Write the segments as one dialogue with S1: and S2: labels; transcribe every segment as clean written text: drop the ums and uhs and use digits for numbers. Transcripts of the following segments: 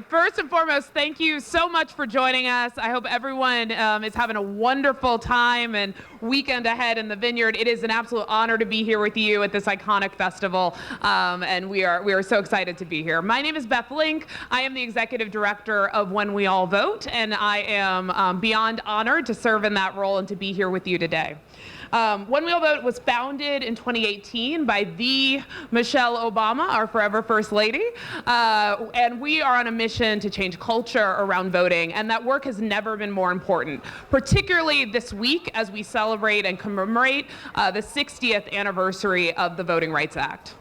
S1: First and foremost, thank you so much for joining us. I hope everyone is having a wonderful time and weekend ahead in the Vineyard. It is an absolute honor to be here with you at this iconic festival, and we are so excited to be here. My name is Beth Link. I am the Executive Director of When We All Vote, and I am beyond honored to serve in that role and to be here with you today. When We All Vote was founded in 2018 by the Michelle Obama, our forever First Lady, and we are on a mission to change culture around voting, and that work has never been more important, particularly this week as we celebrate and commemorate the 60th anniversary of the Voting Rights Act.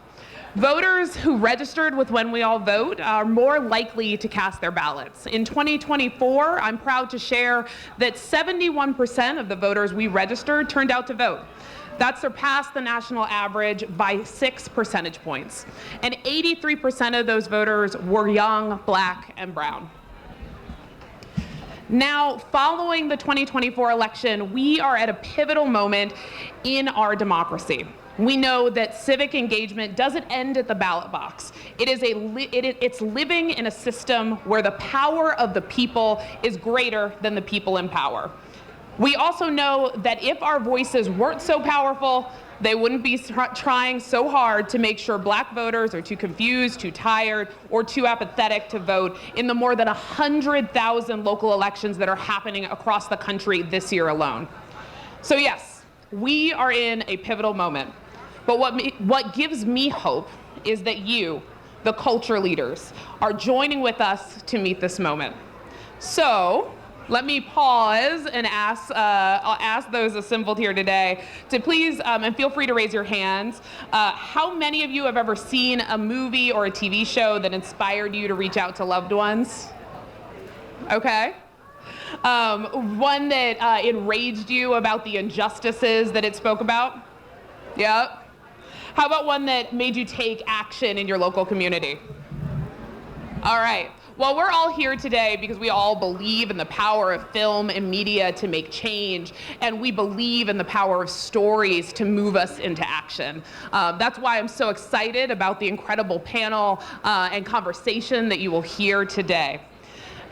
S1: Voters who registered with When We All Vote are more likely to cast their ballots. In 2024, I'm proud to share that 71% of the voters we registered turned out to vote. That surpassed the national average by 6 percentage points. And 83% of those voters were young, Black, and brown. Now, following the 2024 election, we are at a pivotal moment in our democracy. We know that civic engagement doesn't end at the ballot box. It's living in a system where the power of the people is greater than the people in power. We also know that if our voices weren't so powerful, they wouldn't be trying so hard to make sure Black voters are too confused, too tired, or too apathetic to vote in the more than 100,000 local elections that are happening across the country this year alone. So yes, we are in a pivotal moment. But what gives me hope is that you, the culture leaders, are joining with us to meet this moment. So let me pause and I'll ask those assembled here today to please, and feel free to raise your hands, how many of you have ever seen a movie or a TV show that inspired you to reach out to loved ones? Okay. One that enraged you about the injustices that it spoke about? Yep. How about one that made you take action in your local community? All right. Well, we're all here today because we all believe in the power of film and media to make change, and we believe in the power of stories to move us into action. That's why I'm so excited about the incredible panel and conversation that you will hear today.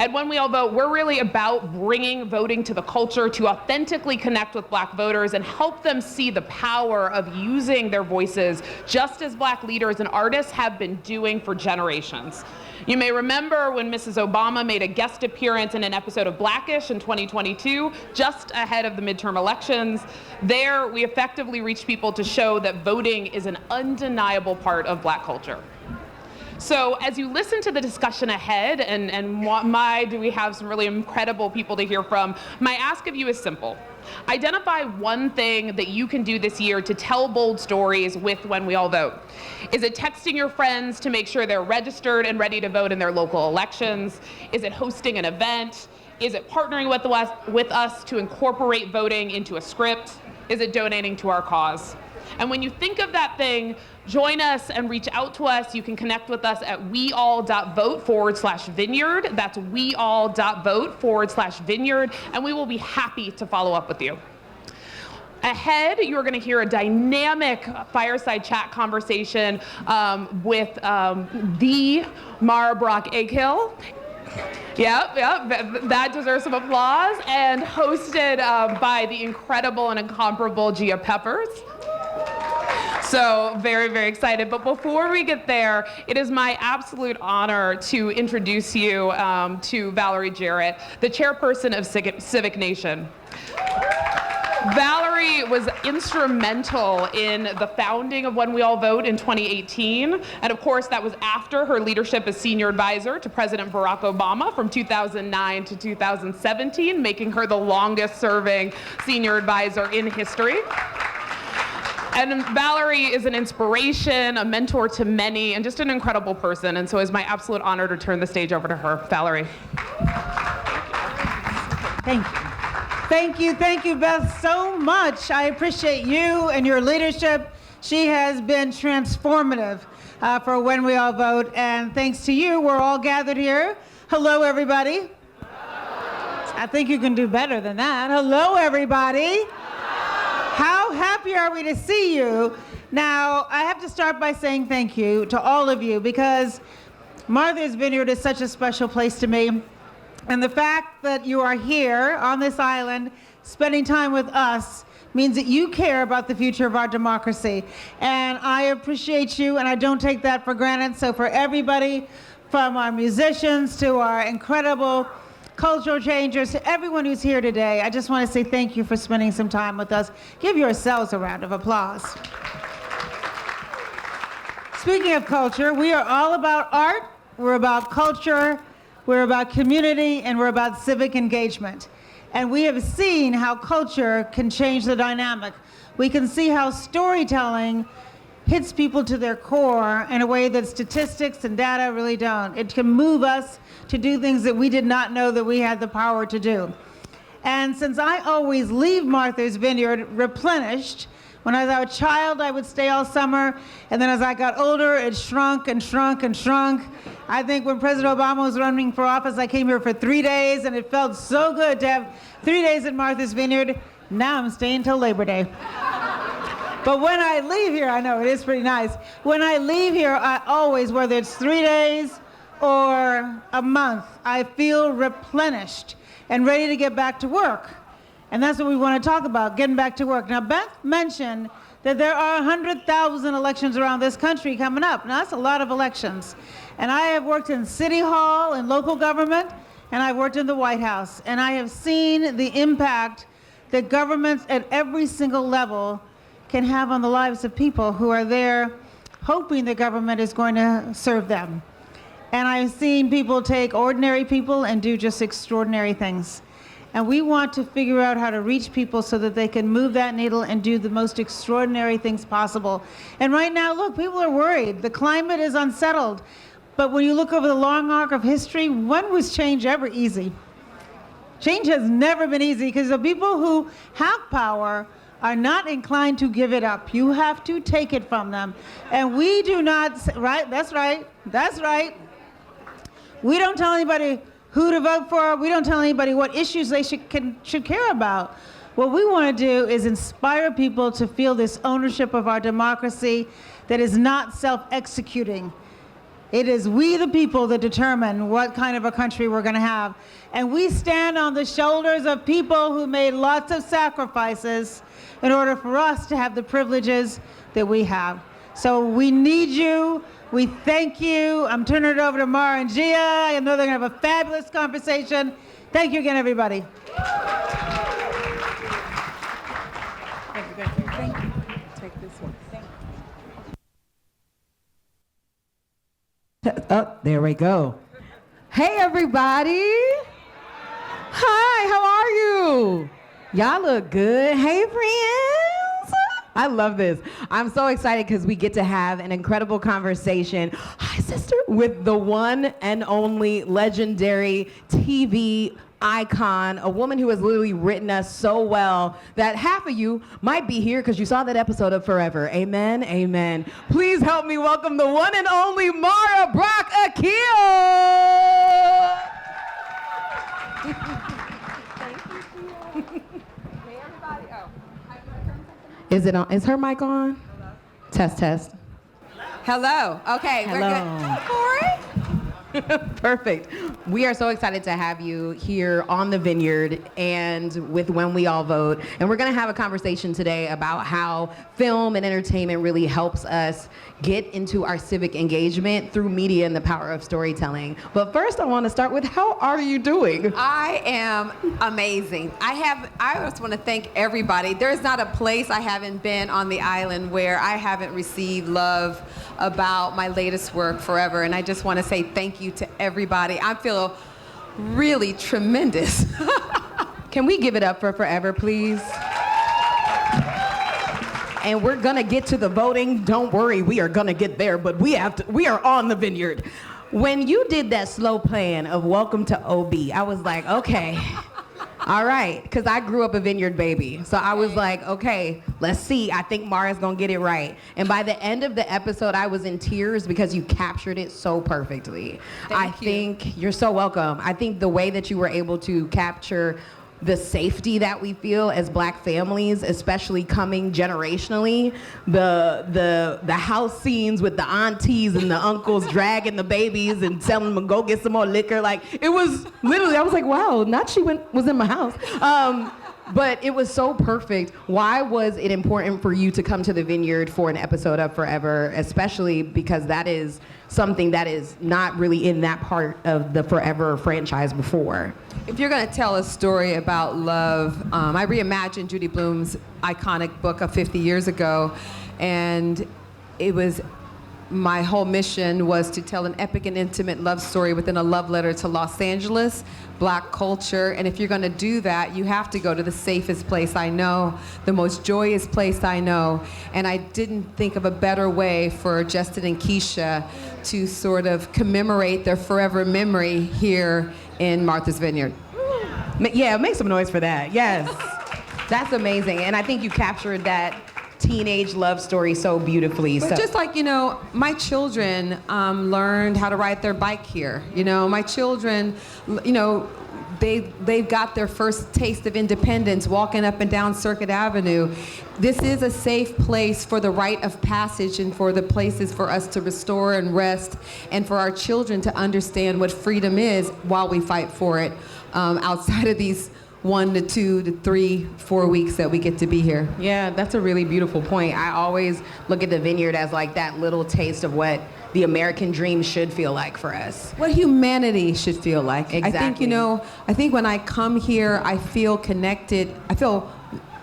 S1: At When We All Vote, we're really about bringing voting to the culture to authentically connect with Black voters and help them see the power of using their voices, just as Black leaders and artists have been doing for generations. You may remember when Mrs. Obama made a guest appearance in an episode of Blackish in 2022, just ahead of the midterm elections. There, we effectively reached people to show that voting is an undeniable part of Black culture. So as you listen to the discussion ahead, and do we have some really incredible people to hear from, my ask of you is simple. Identify one thing that you can do this year to tell bold stories with When We All Vote. Is it texting your friends to make sure they're registered and ready to vote in their local elections? Is it hosting an event? Is it partnering with us to incorporate voting into a script? Is it donating to our cause? And when you think of that thing, join us and reach out to us. You can connect with us at weall.vote/vineyard. That's weall.vote/vineyard, and we will be happy to follow up with you. Ahead, you're going to hear a dynamic fireside chat conversation with the Mara Brock Akil. Yep, that deserves some applause, and hosted by the incredible and incomparable Gia Peppers. So very, very excited. But before we get there, it is my absolute honor to introduce you to Valerie Jarrett, the chairperson of Civic Nation. Valerie was instrumental in the founding of When We All Vote in 2018. And of course, that was after her leadership as senior advisor to President Barack Obama from 2009 to 2017, making her the longest serving senior advisor in history. And Valerie is an inspiration, a mentor to many, and just an incredible person. And so it's my absolute honor to turn the stage over to her. Valerie.
S2: Thank you. Thank you, Beth, so much. I appreciate you and your leadership. She has been transformative for When We All Vote. And thanks to you, we're all gathered here. Hello, everybody. I think you can do better than that. Hello, everybody. How happy are we to see you? Now, I have to start by saying thank you to all of you, because Martha's Vineyard is such a special place to me. And the fact that you are here on this island spending time with us means that you care about the future of our democracy. And I appreciate you, and I don't take that for granted. So for everybody, from our musicians to our incredible cultural changers, to everyone who's here today, I just want to say thank you for spending some time with us. Give yourselves a round of applause. Speaking of culture, we are all about art, we're about culture, we're about community, and we're about civic engagement. And we have seen how culture can change the dynamic. We can see how storytelling hits people to their core in a way that statistics and data really don't. It can move us to do things that we did not know that we had the power to do. And since I always leave Martha's Vineyard replenished, when I was a child, I would stay all summer, and then as I got older, it shrunk and shrunk and shrunk. I think when President Obama was running for office, I came here for 3 days, and it felt so good to have 3 days at Martha's Vineyard. Now I'm staying till Labor Day. But when I leave here, I know it is pretty nice. When I leave here, I always, whether it's 3 days or a month, I feel replenished and ready to get back to work. And that's what we want to talk about, getting back to work. Now, Beth mentioned that there are 100,000 elections around this country coming up. Now, that's a lot of elections. And I have worked in City Hall and local government, and I've worked in the White House. And I have seen the impact that governments at every single level can have on the lives of people who are there hoping the government is going to serve them. And I've seen people take ordinary people and do just extraordinary things. And we want to figure out how to reach people so that they can move that needle and do the most extraordinary things possible. And right now, look, people are worried. The climate is unsettled. But when you look over the long arc of history, when was change ever easy? Change has never been easy because the people who have power are not inclined to give it up. You have to take it from them. And we do not, right? That's right. That's right. We don't tell anybody who to vote for. We don't tell anybody what issues they should care about. What we want to do is inspire people to feel this ownership of our democracy that is not self-executing. It is we the people that determine what kind of a country we're going to have. And we stand on the shoulders of people who made lots of sacrifices in order for us to have the privileges that we have. So we need you. We thank you. I'm turning it over to Mara and Gia. I know they're going to have a fabulous conversation. Thank you again, everybody.
S3: Thank you. Take this one. Oh, there we go. Hey, everybody. Hi, how are you? Y'all look good. Hey, friends. I love this. I'm so excited because we get to have an incredible conversation. Hi, sister. With the one and only legendary TV icon, a woman who has literally written us so well that half of you might be here because you saw that episode of Forever. Amen, amen. Please help me welcome the one and only Mara Brock Akil. Is it on? Is her mic on? Test, test.
S4: Hello. Okay,
S3: Hello.
S4: We're good. Corey?
S3: Perfect. We are so excited to have you here on the Vineyard and with When We All Vote. And we're going to have a conversation today about how film and entertainment really helps us get into our civic engagement through media and the power of storytelling. But first, I want to start with, how are you doing?
S4: I am amazing. I just want to thank everybody. There's not a place I haven't been on the island where I haven't received love about my latest work, Forever. And I just want to say thank you to everybody. I feel really tremendous.
S3: Can we give it up for Forever, please? And we're gonna get to the voting. Don't worry, we are gonna get there, but we are on the Vineyard. When you did that slow plan of Welcome to OB, I was like, okay, all right, because I grew up a Vineyard baby. So I was like, okay, let's see. I think Mara's gonna get it right. And by the end of the episode, I was in tears because you captured it so perfectly.
S4: Thank you.
S3: Think you're so welcome. I think the way that you were able to capture the safety that we feel as Black families, especially coming generationally, the house scenes with the aunties and the uncles dragging the babies and telling them to go get some more liquor. Like, it was literally, I was like, wow, not she was in my house. But it was so perfect. Why was it important for you to come to the Vineyard for an episode of Forever, especially because that is something that is not really in that part of the Forever franchise before?
S4: If you're going to tell a story about love, I reimagined Judy Blume's iconic book of 50 years ago, and it was my whole mission was to tell an epic and intimate love story within a love letter to Los Angeles, Black culture. And if you're going to do that, you have to go to the safest place I know, the most joyous place I know. And I didn't think of a better way for Justin and Keisha to sort of commemorate their forever memory here in Martha's Vineyard.
S3: Yeah, make some noise for that. Yes. That's amazing. And I think you captured that teenage love story so beautifully.
S4: But just like, my children learned how to ride their bike here. My children, they've got their first taste of independence walking up and down Circuit Avenue. This is a safe place for the rite of passage and for the places for us to restore and rest and for our children to understand what freedom is while we fight for it outside of these 1 to 2 to 3, 4 weeks that we get to be here.
S3: Yeah, that's a really beautiful point. I always look at the Vineyard as like that little taste of what the American dream should feel like for us.
S4: What humanity should feel like.
S3: Exactly.
S4: I think when I come here, I feel connected. I feel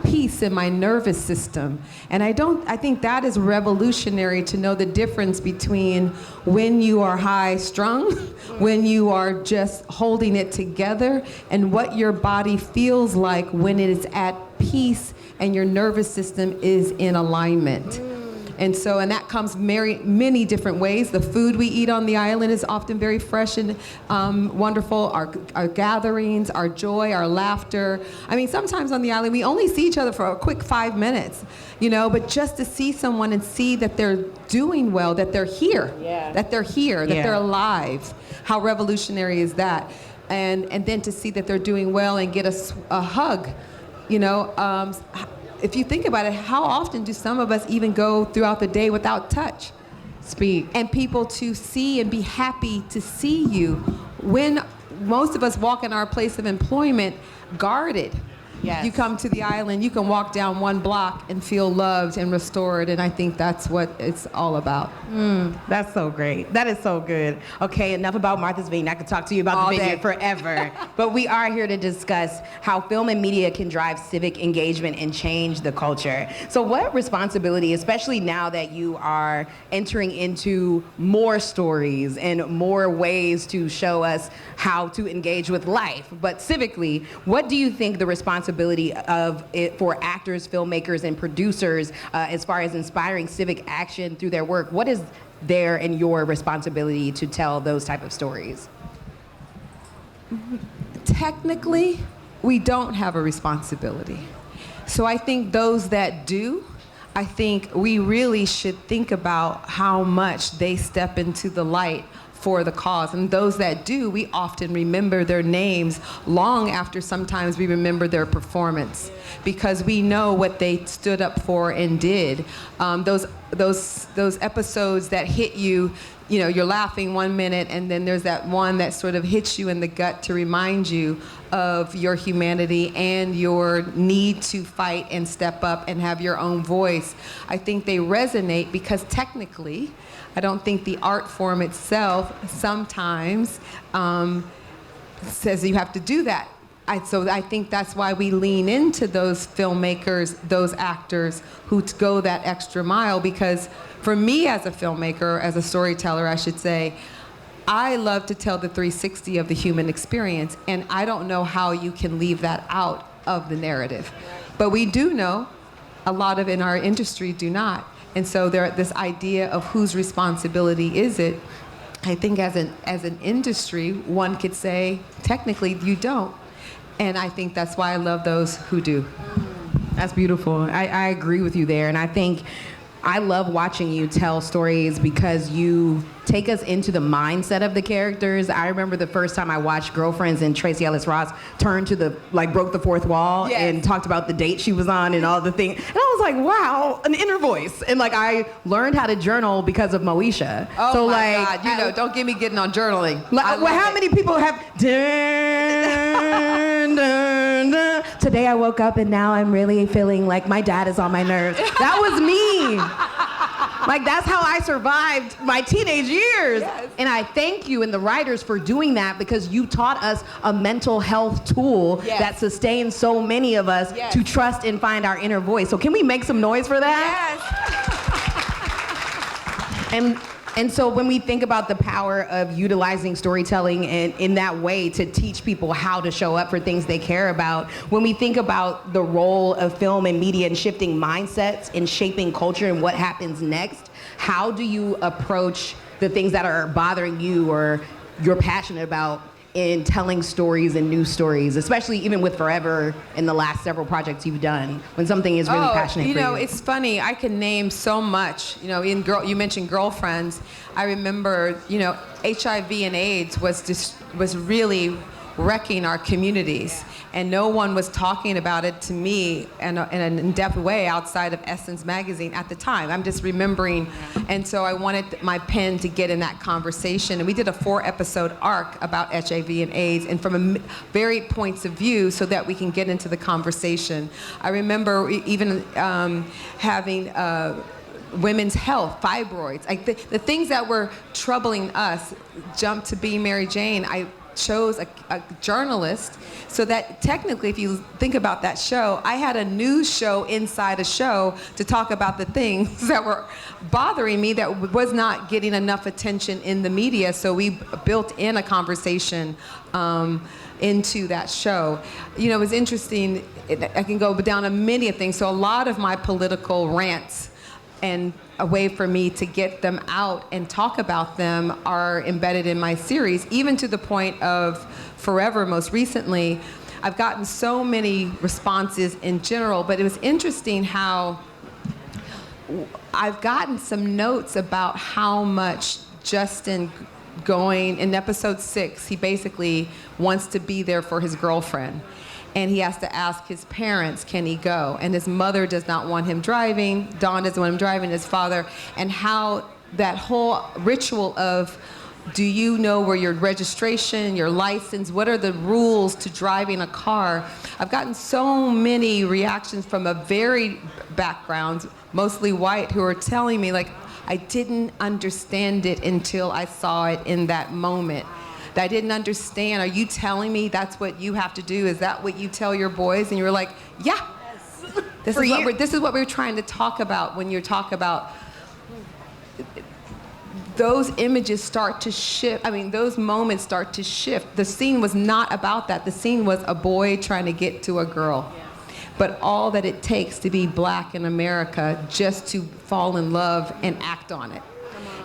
S4: peace in my nervous system. And I think that is revolutionary to know the difference between when you are high strung, when you are just holding it together, and what your body feels like when it is at peace and your nervous system is in alignment. And that comes many different ways. The food we eat on the island is often very fresh and wonderful. Our gatherings, our joy, our laughter. I mean, sometimes on the island, we only see each other for a quick 5 minutes, but just to see someone and see that they're doing well, that they're here, that they're alive. How revolutionary is that? And then to see that they're doing well and get a hug, if you think about it, how often do some of us even go throughout the day without touch?
S3: Speak.
S4: And people to see and be happy to see you when most of us walk in our place of employment guarded.
S3: Yes.
S4: You come to the island, you can walk down 1 block and feel loved and restored, and I think that's what it's all about.
S3: That's so great. That is so good. Okay, enough about Martha's Vineyard. I could talk to you about the Vineyard forever. But we are here to discuss how film and media can drive civic engagement and change the culture. So what responsibility, especially now that you are entering into more stories and more ways to show us how to engage with life, but civically, what do you think the responsibility of it for actors, filmmakers, and producers as far as inspiring civic action through their work? What is their and your responsibility to tell those type of stories?
S4: Technically, we don't have a responsibility. So I think those that do, I think we really should think about how much they step into the light for the cause. And those that do, we often remember their names long after sometimes we remember their performance, because we know what they stood up for and did. Those episodes that hit you, you're laughing 1 minute, and then there's that one that sort of hits you in the gut to remind you of your humanity and your need to fight and step up and have your own voice. I think they resonate because technically, I don't think the art form itself sometimes says you have to do that. So I think that's why we lean into those filmmakers, those actors who go that extra mile, because for me as a filmmaker, as a storyteller, I should say, I love to tell the 360 of the human experience, and I don't know how you can leave that out of the narrative. But we do know, a lot of in our industry do not. And so this idea of whose responsibility is it, I think as an industry, one could say, technically, you don't. And I think that's why I love those who do.
S3: That's beautiful. I agree with you there. And I think I love watching you tell stories because you take us into the mindset of the characters. I remember the first time I watched Girlfriends and Tracee Ellis Ross turned to broke the fourth wall and talked about the date she was on and all the things. And I was like, wow, an inner voice. And I learned how to journal because of Moesha.
S4: Oh so my God, don't get me getting on journaling.
S3: How many people have, dun, dun, dun. Today I woke up and now I'm really feeling like my dad is on my nerves. That was me. That's how I survived my teenage years. Yes. And I thank you and the writers for doing that because you taught us a mental health tool that sustains so many of us to trust and find our inner voice. So can we make some noise for that? Yes. And so when we think about the power of utilizing storytelling and in that way to teach people how to show up for things they care about, when we think about the role of film and media in shifting mindsets and shaping culture and what happens next, how do you approach the things that are bothering you or you're passionate about in telling stories and new stories, especially even with Forever and the last several projects you've done, when something is really passionate for you?
S4: It's funny. I can name so much. You mentioned Girlfriends. I remember, HIV and AIDS was really wrecking our communities, and no one was talking about it to me in an in-depth way outside of Essence magazine at the time. I'm just remembering, and so I wanted my pen to get in that conversation, and we did a 4-episode arc about HIV and AIDS, and from varied points of view so that we can get into the conversation. I remember even having women's health, fibroids, the things that were troubling us. Jump to Be Mary Jane. I chose a journalist, so that technically, if you think about that show, I had a news show inside a show to talk about the things that were bothering me that was not getting enough attention in the media, so we built in a conversation into that show. It was interesting. I can go down to many things, so a lot of my political rants and a way for me to get them out and talk about them are embedded in my series, even to the point of Forever most recently. I've gotten so many responses in general, but it was interesting how I've gotten some notes about how much Justin going, in episode 6, he basically wants to be there for his girlfriend. And he has to ask his parents, can he go? And his mother does not want him driving. Dawn doesn't want him driving, his father. And how that whole ritual of, do you know where your registration, your license, what are the rules to driving a car? I've gotten so many reactions from a varied backgrounds, mostly white, who are telling me, I didn't understand it until I saw it in that moment. I didn't understand. Are you telling me that's what you have to do? Is that what you tell your boys? And you were like, yeah. This is what we're trying to talk about when you talk about those images start to shift. Those moments start to shift. The scene was not about that. The scene was a boy trying to get to a girl. But all that it takes to be black in America just to fall in love and act on it.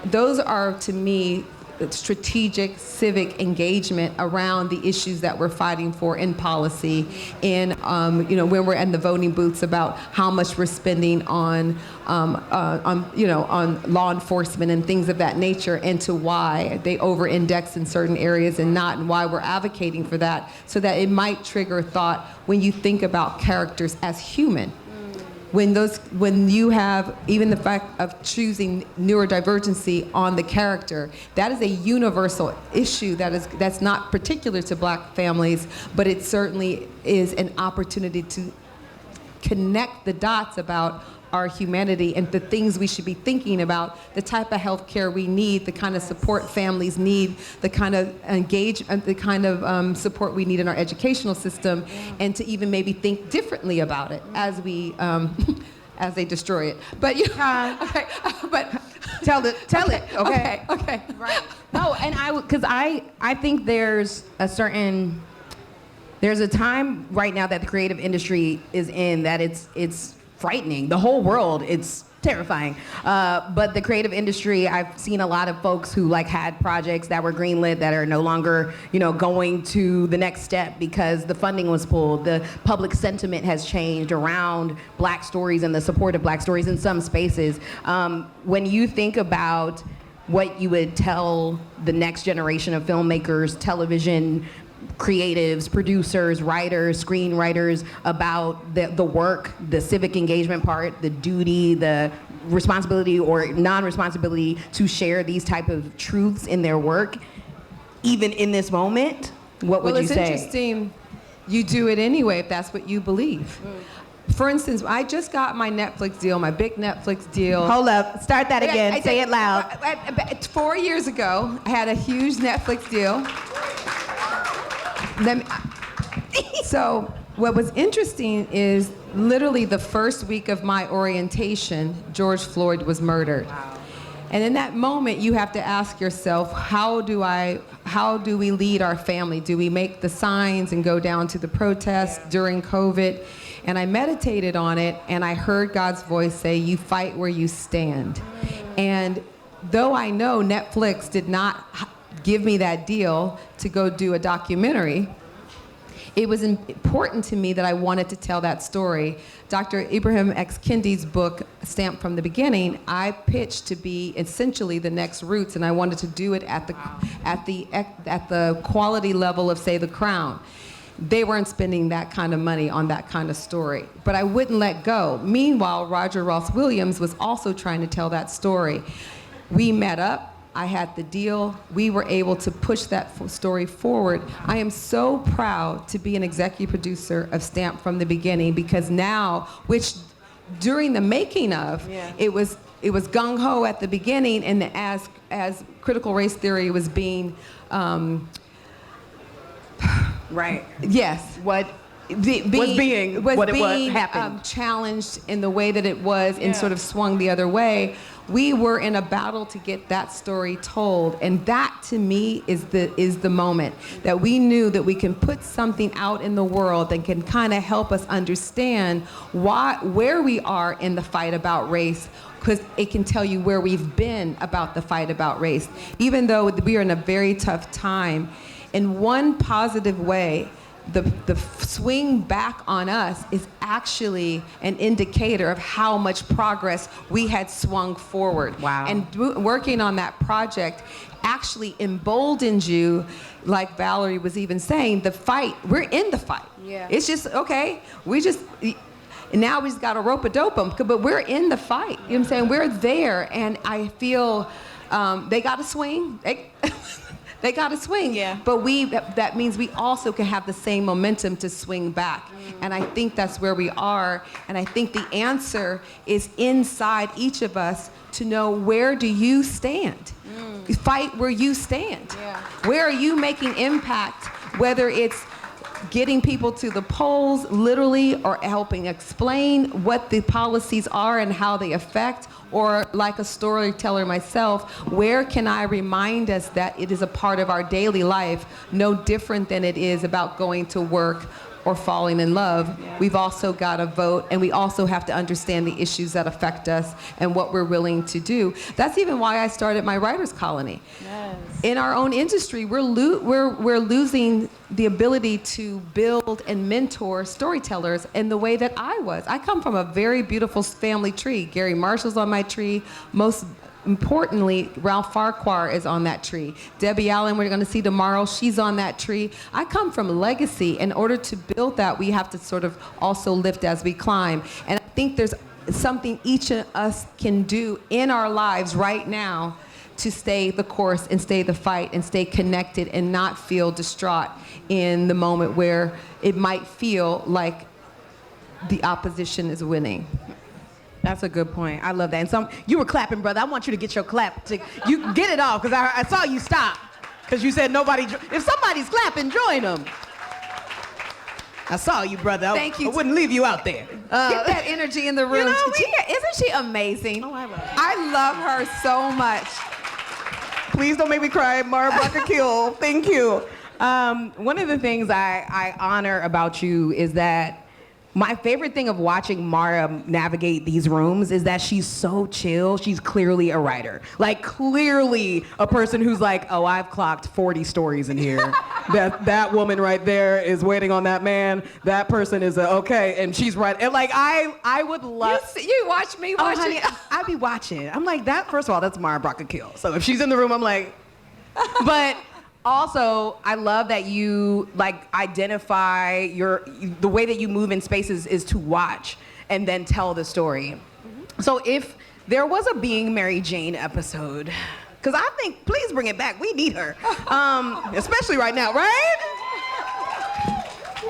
S4: Those are, to me, strategic civic engagement around the issues that we're fighting for in policy, in when we're in the voting booths about how much we're spending on law enforcement and things of that nature, and to why they over-index in certain areas and not, and why we're advocating for that, so that it might trigger thought when you think about characters as human. When you have even the fact of choosing neurodivergency on the character, that is a universal issue that's not particular to black families, but it certainly is an opportunity to connect the dots about our humanity and the things we should be thinking about, the type of health care we need, the kind of support families need, the kind of support we need in our educational system, and to even maybe think differently about it as we as they destroy it. But okay, but
S3: tell it. Okay.
S4: Right.
S3: No, and I think there's a time right now that the creative industry is in that it's frightening. The whole world, it's terrifying. But the creative industry, I've seen a lot of folks who like had projects that were greenlit that are no longer, going to the next step because the funding was pulled. The public sentiment has changed around Black stories and the support of Black stories in some spaces. When you think about what you would tell the next generation of filmmakers, television creatives, producers, writers, screenwriters about the work, the civic engagement part, the duty, the responsibility or non-responsibility to share these type of truths in their work, even in this moment, what would you say?
S4: Well, it's interesting. You do it anyway if that's what you believe. For instance, I just got my Netflix deal, my big Netflix deal.
S3: Hold up, start that again, say it loud.
S4: 4 years ago, I had a huge Netflix deal. So what was interesting is literally the first week of my orientation, George Floyd was murdered. Wow. And in that moment, you have to ask yourself, how do we lead our family? Do we make the signs and go down to the protests during COVID? And I meditated on it, and I heard God's voice say, you fight where you stand. And though I know Netflix did not give me that deal to go do a documentary, it was important to me that I wanted to tell that story. Dr. Ibrahim X. Kendi's book, Stamped from the Beginning, I pitched to be essentially the next Roots, and I wanted to do it at the quality level of, say, The Crown. They weren't spending that kind of money on that kind of story, but I wouldn't let go. Meanwhile, Roger Ross Williams was also trying to tell that story. We met up. I had the deal. We were able to push that story forward. I am so proud to be an executive producer of Stamped from the Beginning, because now, which during the making of, it was gung-ho at the beginning, and as critical race theory was being
S3: right.
S4: Yes.
S3: What happened.
S4: Challenged in the way that it was and sort of swung the other way. We were in a battle to get that story told, and that to me is the moment that we knew that we can put something out in the world that can kind of help us understand where we are in the fight about race, because it can tell you where we've been about the fight about race. Even though we are in a very tough time, in one positive way, the swing back on us is actually an indicator of how much progress we had swung forward.
S3: Wow.
S4: And working on that project actually emboldened you, like Valerie was even saying, the fight, we're in the fight. Yeah. It's just, okay, now we just got to rope-a-dope them, but we're in the fight. You know what I'm saying? We're there, and I feel they got to swing. They got to swing, but that means we also can have the same momentum to swing back. And I think that's where we are, and I think the answer is inside each of us to know, where do you stand? Fight where you stand. Where are you making impact, whether it's getting people to the polls, literally, or helping explain what the policies are and how they affect, or like a storyteller myself, where can I remind us that it is a part of our daily life, no different than it is about going to work or falling in love. We've also got to vote, and we also have to understand the issues that affect us and what we're willing to do. That's even why I started my writers' colony. In our own industry, we're losing the ability to build and mentor storytellers in the way that I was. I come from a very beautiful family tree. Gary Marshall's on my tree. Most importantly, Ralph Farquhar is on that tree. Debbie Allen, we're going to see tomorrow, she's on that tree. I come from legacy. In order to build that, we have to sort of also lift as we climb. And I think there's something each of us can do in our lives right now to stay the course and stay the fight and stay connected and not feel distraught in the moment where it might feel like the opposition is winning.
S3: That's a good point. I love that. And you were clapping, brother. I want you to get your clap. You get it off, because I saw you stop. Because you said nobody. If somebody's clapping, join them. I saw you, brother.
S4: Thank you.
S3: I wouldn't leave you out there.
S4: Get that energy in the room. Isn't she amazing?
S3: Oh, I love her.
S4: I love her so much.
S3: Please don't make me cry, Akil. Thank you. One of the things I honor about you is that My favorite thing of watching Mara navigate these rooms is that she's so chill. She's clearly a writer. Like, clearly a person who's like, oh, I've clocked 40 stories in here. that woman right there is waiting on that man. That person is okay, and she's right. And like, I would love.
S4: You watch me watch
S3: honey,
S4: it.
S3: I be watching. I'm like, that. First of all, that's Mara Akil. So if she's in the room, I'm like, but. Also, I love that you like identify the way that you move in spaces is to watch and then tell the story. Mm-hmm. So if there was a Being Mary Jane episode, because I think, please bring it back. We need her, especially right now, right?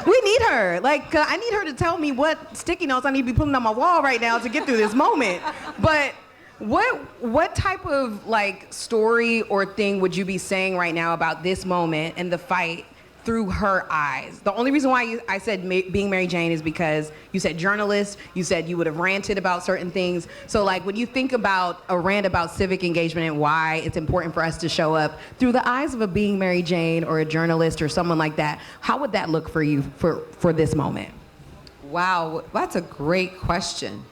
S3: We need her. Like, I need her to tell me what sticky notes I need to be putting on my wall right now to get through this moment. But what type of like story or thing would you be saying right now about this moment and the fight through her eyes? The only reason why I said Being Mary Jane is because you said journalist, you said you would have ranted about certain things. So like when you think about a rant about civic engagement and why it's important for us to show up through the eyes of a Being Mary Jane or a journalist or someone like that, how would that look for you for this moment?
S4: Wow, that's a great question.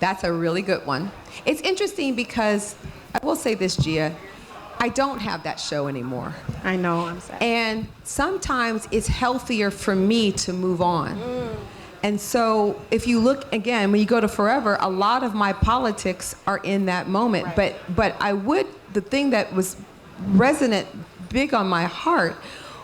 S4: That's a really good one. It's interesting because, I will say this, Gia, I don't have that show anymore.
S3: I know, I'm sad.
S4: And sometimes it's healthier for me to move on. And so if you look, again, when you go to Forever, a lot of my politics are in that moment.
S3: Right.
S4: But the thing that was resonant big on my heart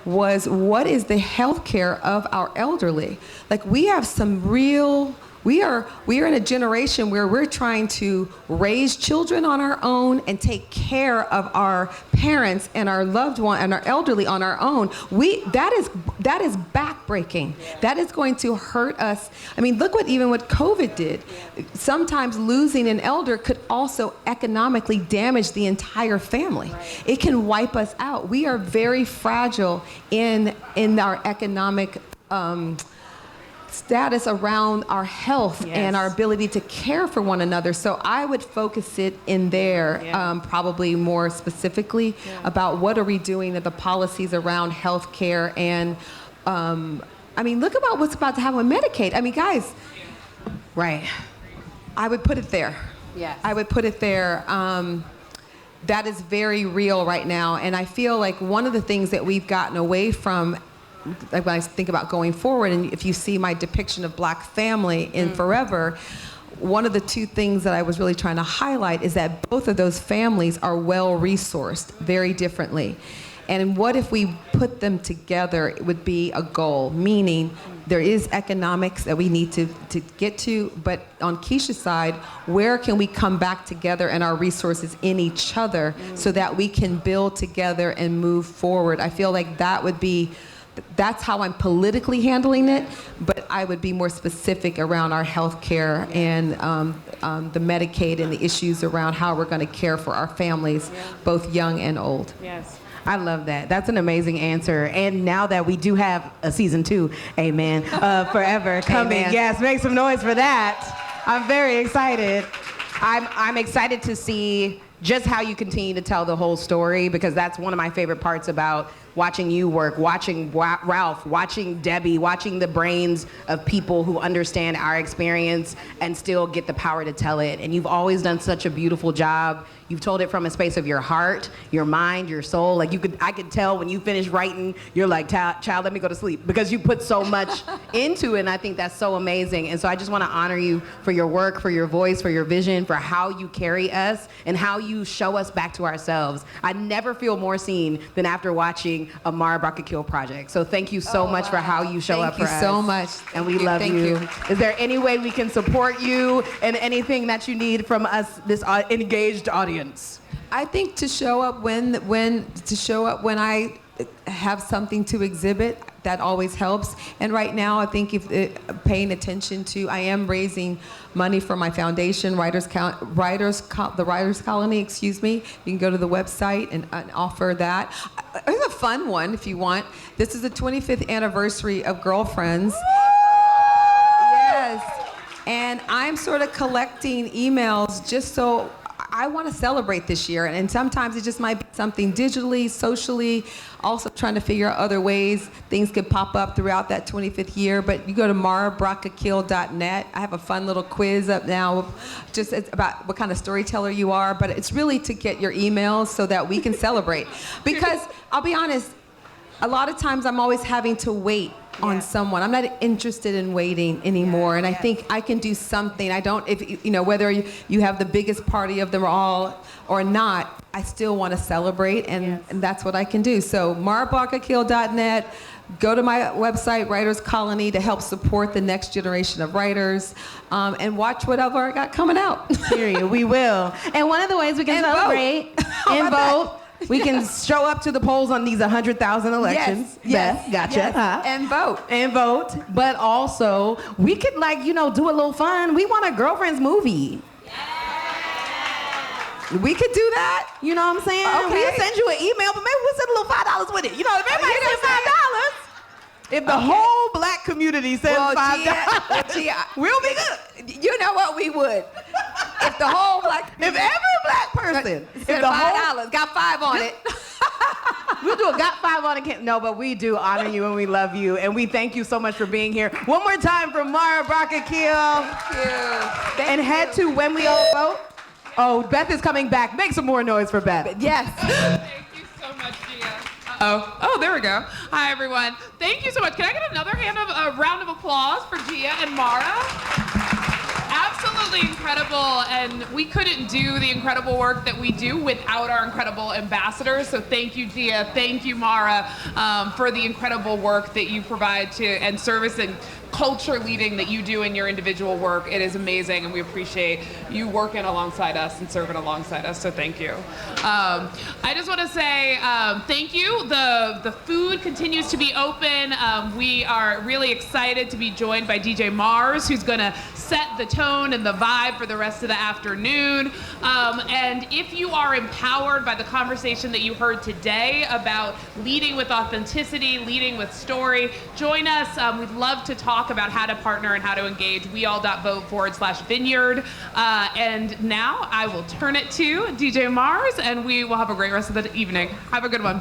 S4: was, what is the health care of our elderly? Like, we have some real... We are in a generation where we're trying to raise children on our own and take care of our parents and our loved one and our elderly on our own. That is backbreaking. That is going to hurt us. I mean, look what COVID did. Sometimes losing an elder could also economically damage the entire family. It can wipe us out. We are very fragile in our economic status around our health. Yes. And our ability to care for one another. So I would focus it in there, probably more specifically about what are we doing at the policies around health care. And I mean, look about what's about to happen with Medicaid. I mean, guys,
S3: right.
S4: I would put it there. Yes. I would put it there. That is very real right now. And I feel like one of the things that we've gotten away from, like when I think about going forward, and if you see my depiction of Black family in Forever, one of the two things that I was really trying to highlight is that both of those families are well-resourced very differently. And what if we put them together? It would be a goal, meaning there is economics that we need to get to, but on Keisha's side, where can we come back together and our resources in each other so that we can build together and move forward? I feel like that's how I'm politically handling it, but I would be more specific around our health care and the Medicaid and the issues around how we're going to care for our families, both young and old.
S3: Yes. I love that. That's an amazing answer. And now that we do have a season 2, amen, Forever coming. Amen. Yes, make some noise for that. I'm very excited. I'm excited to see just how you continue to tell the whole story, because that's one of my favorite parts about watching you work, watching Ralph, watching Debbie, watching the brains of people who understand our experience and still get the power to tell it. And you've always done such a beautiful job. You've told it from a space of your heart, your mind, your soul. Like I could tell when you finish writing, you're like, child, let me go to sleep, because you put so much into it. And I think that's so amazing. And so I just want to honor you for your work, for your voice, for your vision, for how you carry us and how you show us back to ourselves. I never feel more seen than after watching a Mara Akil project. So thank you so much for how you show up for us.
S4: Thank you so much.
S3: And we love you. Is there any way we can support you and anything that you need from us, this engaged audience?
S4: I think to show up when I have something to exhibit, that always helps. And right now, I think if paying attention to, I am raising money for my foundation, the Writers Colony, excuse me. You can go to the website and offer that. There's a fun one if you want. This is the 25th anniversary of Girlfriends. Yes. And I'm sort of collecting emails just so I want to celebrate this year. And sometimes it just might be something digitally, socially, also trying to figure out other ways things could pop up throughout that 25th year. But you go to marabrockakil.net. I have a fun little quiz up now, just about what kind of storyteller you are. But it's really to get your emails so that we can celebrate. Because I'll be honest, a lot of times I'm always having to wait on someone. I'm not interested in waiting anymore, and I think I can do something. I don't, if you know, whether you have the biggest party of them all or not, I still want to celebrate, and that's what I can do. So marabrockakil.net, go to my website, Writers Colony, to help support the next generation of writers, and watch whatever I got coming out.
S3: Period. We will. And one of the ways we can celebrate and vote. We can show up to the polls on these 100,000 elections.
S4: Yes.
S3: Gotcha.
S4: Yes. And vote.
S3: And vote. But also, we could, like, you know, do a little fun. We want a girlfriend's movie. We could do that. You know what I'm saying?
S4: Okay.
S3: We'll send you an email, but maybe we'll send a little $5 with it. You know, if everybody sends $5, if the whole black community sends $5, we'll be good.
S4: You know what? We would. If the whole black
S3: If every black person, if
S4: said
S3: the
S4: $5, got 5 on it.
S3: We'll do a got 5 on it. No, but we do honor you and we love you. And we thank you so much for being here. One more time for Mara Brock-Akil.
S4: Thank you.
S3: And head to When We All Vote. Oh, Beth is coming back. Make some more noise for Beth.
S4: Yes.
S1: Thank you so much, Gia. Oh, there we go. Hi, everyone. Thank you so much. Can I get another round of applause for Gia and Mara? Absolutely incredible, and we couldn't do the incredible work that we do without our incredible ambassadors. So thank you, Gia. Thank you, Mara, for the incredible work that you provide to and service and culture leading that you do in your individual work. It is amazing, and we appreciate you working alongside us and serving alongside us, so thank you. I just want to say thank you. The food continues to be open. We are really excited to be joined by DJ Mars, who's going to set the tone and the vibe for the rest of the afternoon. And if you are empowered by the conversation that you heard today about leading with authenticity, leading with story, join us. We'd love to talk about how to partner and how to engage. weall.vote/Vineyard. And now I will turn it to DJ Mars, and we will have a great rest of the evening. Have a good one.